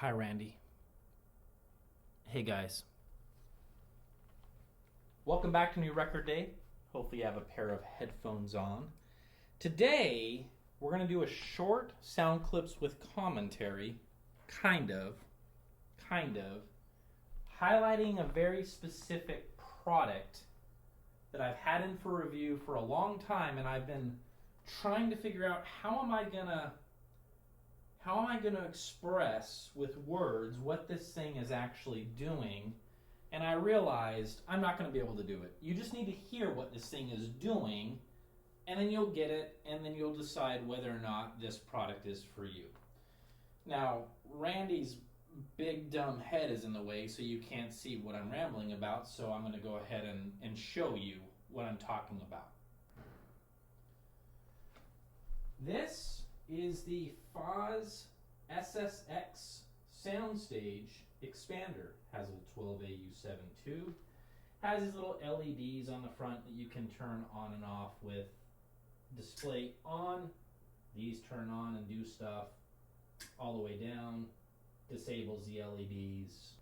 Hi, Randy. Hey, guys. Welcome back to New Record Day. Hopefully you have a pair of headphones on. Today, we're going to do a short sound clips with commentary, kind of, highlighting a very specific product that I've had in for review for a long time, and I've been trying to figure out how am I gonna express with words what this thing is actually doing. And I realized I'm not going to be able to do it. You just need to hear what this thing is doing, and then you'll get it, and then you'll decide whether or not this product is for you. Now, Randy's big dumb head is in the way, so you can't see what I'm rambling about, so I'm going to go ahead and show you what I'm talking about. This is the Fos Ssx Soundstage Expander. Has a 12AU7 has these little LEDs on the front that you can turn on and off with display on. These turn on and do stuff all the way down. Disables the LEDs.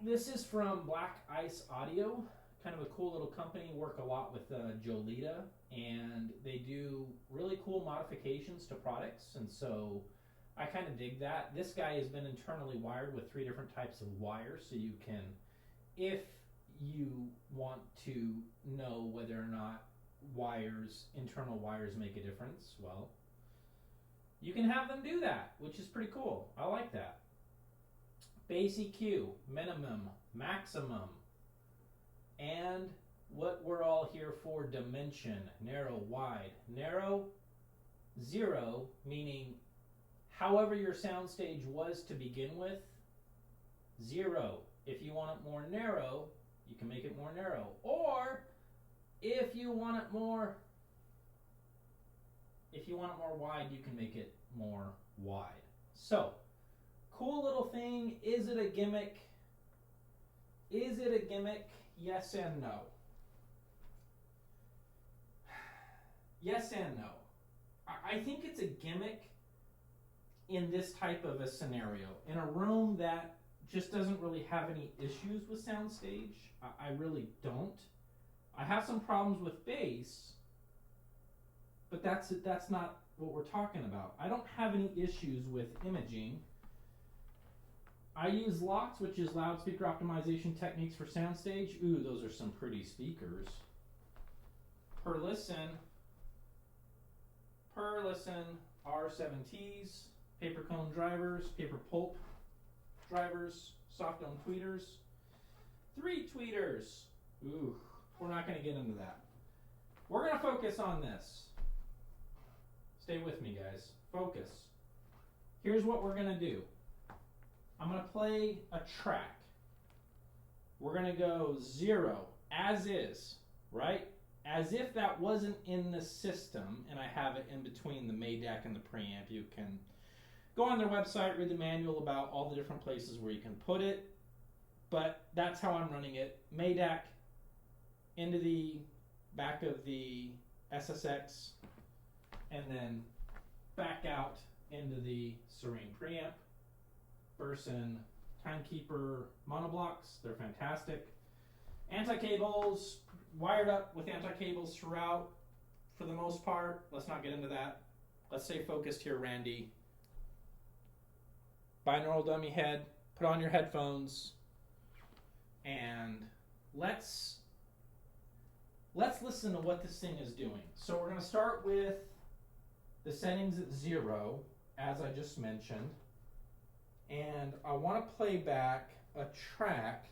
This is from Black Ice Audio, kind of a cool little company. Work a lot with Jolita, and they do really cool modifications to products, and so I kind of dig that. This guy has been internally wired with 3 different types of wires, so you can, if you want to know whether or not internal wires make a difference, well, you can have them do that, which is pretty cool. I like that. Bass EQ, minimum, maximum, and what we're all here for, dimension, narrow, wide. Narrow, 0, meaning however your soundstage was to begin with, 0. If you want it more narrow, you can make it more narrow. Or if you want it more wide, you can make it more wide. So, cool little thing. Is it a gimmick? Is it a gimmick? Yes and no. Yes and no. I think it's a gimmick in this type of a scenario. In a room that just doesn't really have any issues with soundstage. I really don't. I have some problems with bass, but that's not what we're talking about. I don't have any issues with imaging. I use LOTS, which is loudspeaker optimization techniques for soundstage. Ooh, those are some pretty speakers. Per listen, R7Ts, paper cone drivers, paper pulp drivers, soft dome tweeters, 3 tweeters. Ooh, we're not going to get into that. We're going to focus on this. Stay with me, guys. Focus. Here's what we're going to do. I'm going to play a track. We're going to go 0, as is, right? As if that wasn't in the system, and I have it in between the Maydaq and the preamp. You can go on their website, read the manual about all the different places where you can put it, but that's how I'm running it. Maydaq into the back of the SSX, and then back out into the Serene preamp. Burson Timekeeper monoblocks, they're fantastic. Anti-cables, wired up with anti-cables throughout for the most part. Let's not get into that. Let's stay focused here, Randy. Binaural dummy head, put on your headphones, and let's listen to what this thing is doing. So we're going to start with the settings at 0, as I just mentioned, and I want to play back a track,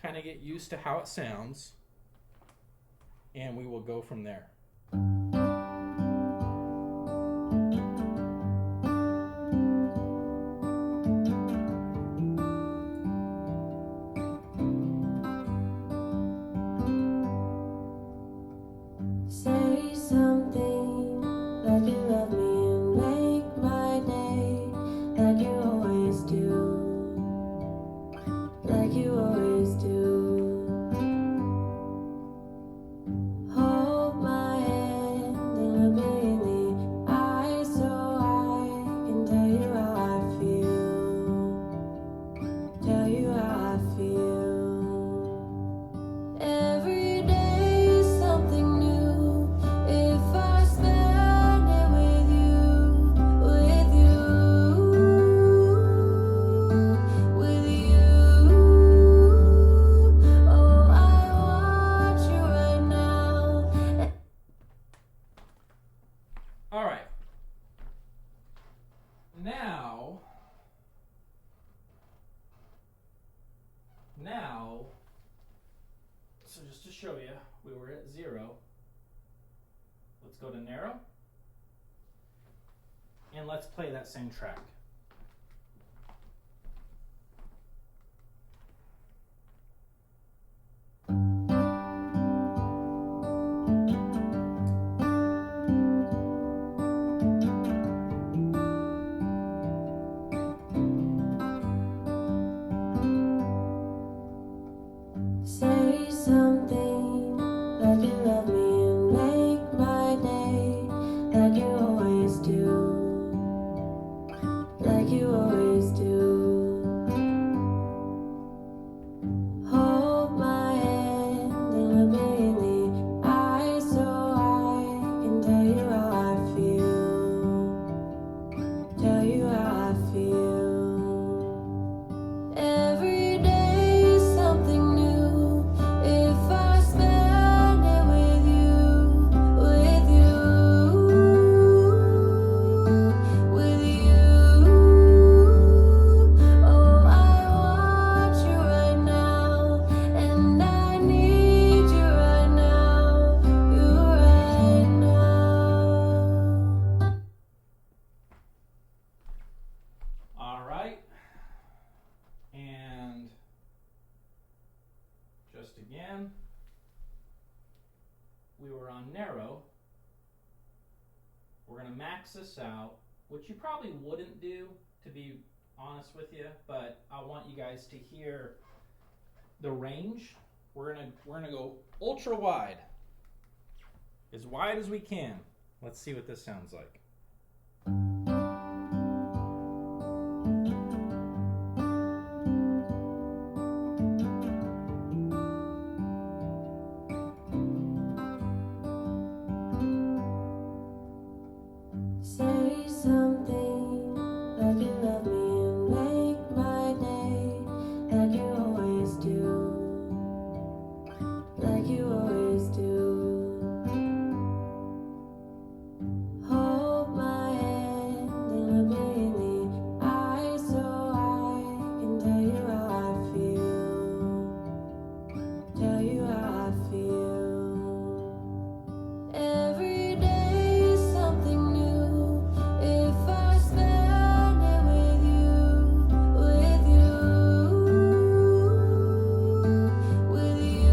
kind of get used to how it sounds, and we will go from there. Say something like you love me and make my day, like you always do, like you always do. Hold my hand we were at 0. Let's go to narrow. And let's play that same track. Say something like you love me and make my day, like you always do, like you always do. Hold my hand and look me in the eyes so I can tell you how I feel, tell you how I feel. Every day is something new if I spend it with you, with you, with you. Oh, I want you right now, and I need you right now, you right now. All right. And just again, we were on narrow. We're going to max this out, which you probably wouldn't do, to be honest with you, but I want you guys to hear the range. We're gonna go ultra wide, as wide as we can. Let's see what this sounds like. Say something like you love me and make my day, like you always do, like you always do. Hold my hand and look me in the eyes so I can tell you how I feel, tell you how I feel. Every day is something new if I spend it with you, with you, with you.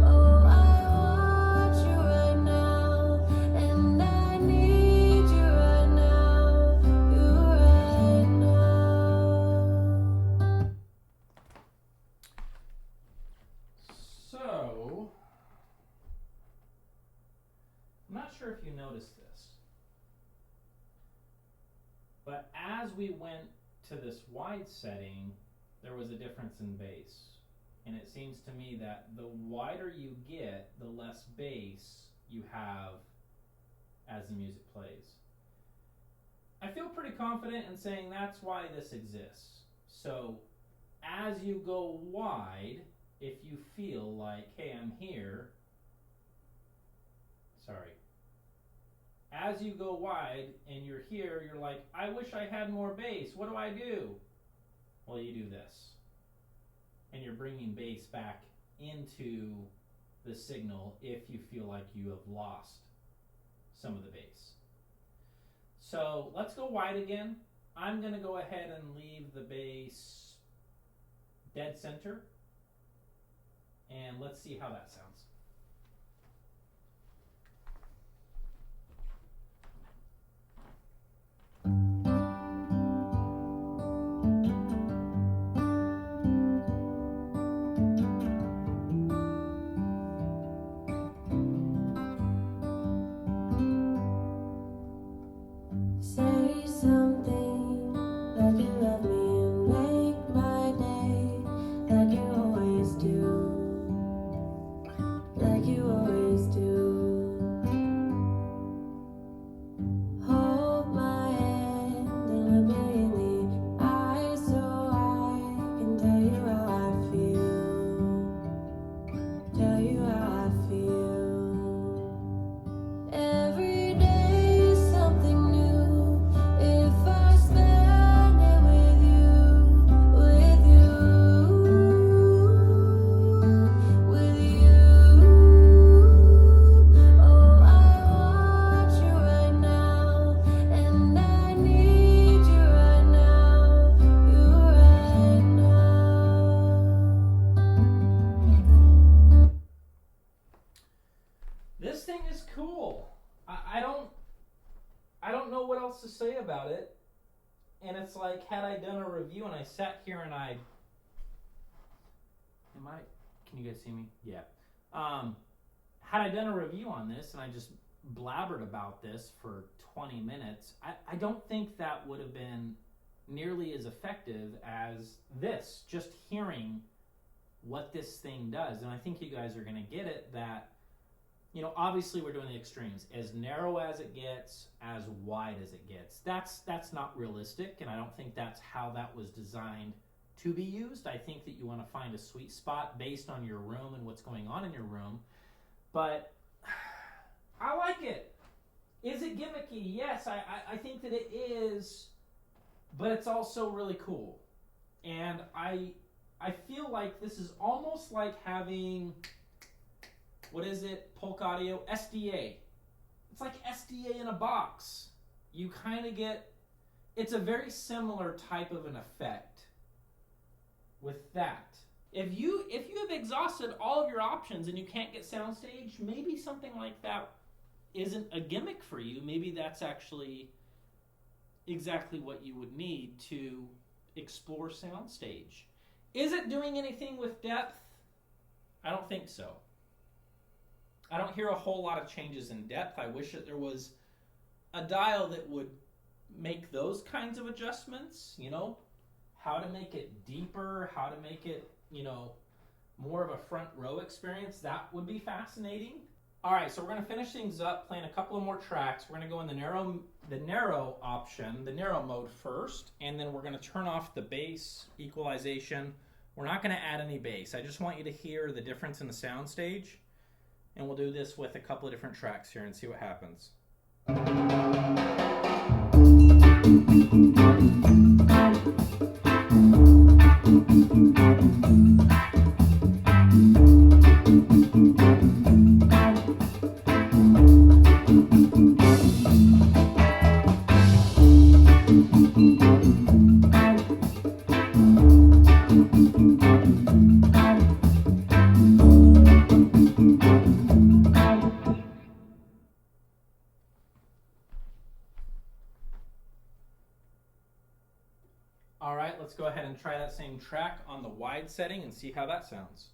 Oh, I want you right now, and I need you right now, you right now. So, I'm not sure if you noticed this, but as we went to this wide setting, there was a difference in bass. And it seems to me that the wider you get, the less bass you have as the music plays. I feel pretty confident in saying that's why this exists. So as you go wide, if you feel like, hey, I'm here, as you go wide and you're here, you're like, I wish I had more bass. What do I do? Well, you do this. And you're bringing bass back into the signal if you feel like you have lost some of the bass. So let's go wide again. I'm going to go ahead and leave the bass dead center. And let's see how that sounds. Say something like you love me and make my day, like you always do, cool. I don't know what else to say about it. And it's like, had I done a review and I sat here and can you guys see me? Yeah. Had I done a review on this and I just blabbered about this for 20 minutes, I don't think that would have been nearly as effective as this, just hearing what this thing does. And I think you guys are going to get it that, you know, obviously we're doing the extremes. As narrow as it gets, as wide as it gets. That's not realistic, and I don't think that's how that was designed to be used. I think that you want to find a sweet spot based on your room and what's going on in your room. But I like it. Is it gimmicky? Yes, I think that it is, but it's also really cool. And I feel like this is almost like having, what is it, Polk Audio? SDA. It's like SDA in a box. You kind of get, it's a very similar type of an effect with that. If you have exhausted all of your options and you can't get Soundstage, maybe something like that isn't a gimmick for you. Maybe that's actually exactly what you would need to explore Soundstage. Is it doing anything with depth? I don't think so. I don't hear a whole lot of changes in depth. I wish that there was a dial that would make those kinds of adjustments, you know, how to make it deeper, how to make it, you know, more of a front row experience. That would be fascinating. All right, so we're going to finish things up, playing a couple of more tracks. We're going to go in the narrow option, the narrow mode first, and then we're going to turn off the bass equalization. We're not going to add any bass. I just want you to hear the difference in the Soundstage, and we'll do this with a couple of different tracks here and see what happens. All right, let's go ahead and try that same track on the wide setting and see how that sounds.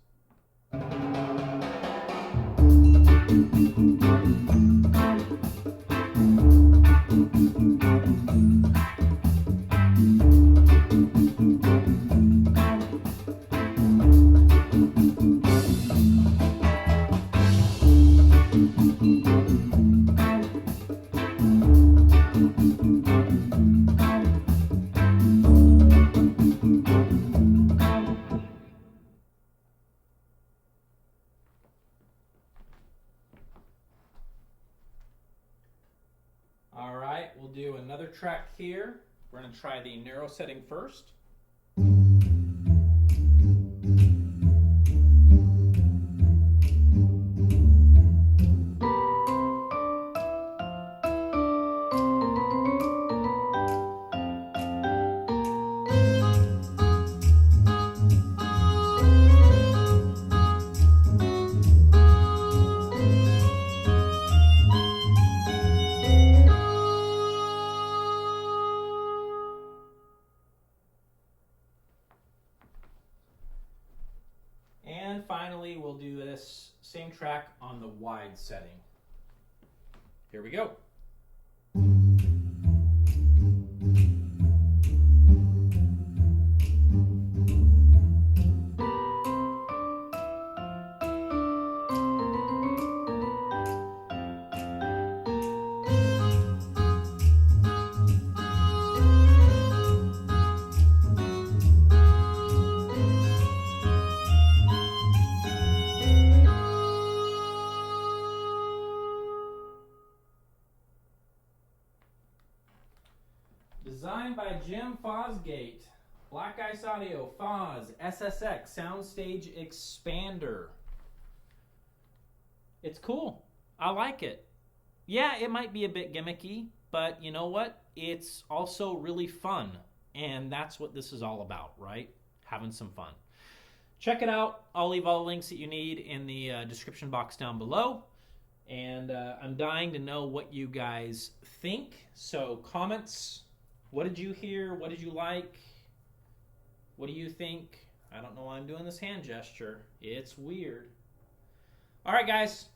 All right, we'll do another track here. We're going to try the narrow setting first. And finally, we'll do this same track on the wide setting. Here we go. Designed by Jim Fosgate, Black Ice Audio, Fos Ssx Soundstage Expander. It's cool. I like it. Yeah, it might be a bit gimmicky, but you know what? It's also really fun, and that's what this is all about, right? Having some fun. Check it out. I'll leave all the links that you need in the description box down below. And I'm dying to know what you guys think. So comments, what did you hear? What did you like? What do you think? I don't know why I'm doing this hand gesture. It's weird. All right, guys.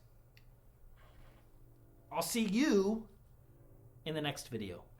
I'll see you in the next video.